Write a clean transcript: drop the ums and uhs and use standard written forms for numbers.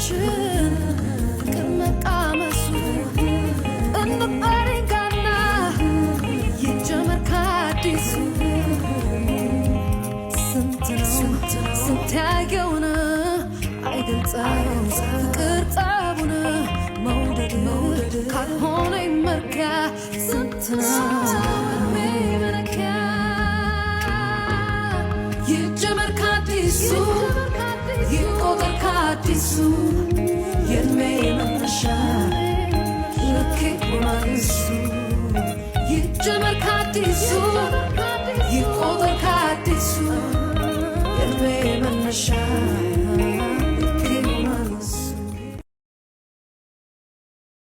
ፍቅራችን ፍቅር መቃመሱ እንበሪጋና ይጀመር ከአዲሱ ስንት ያየውን አይገልጸው ፍቅር ጠቡን መውደድ ካልሆነ ይመርኪያ ስንት መለኪያ ይጀመር ከአዲሱ ይቆጠር ከአዲሱ የእድሜ መነሻ ልክ ይሆናል እሱ ይጀመር ከአዲሱ ይቆጠር ከአዲሱ የእድሜ መነሻ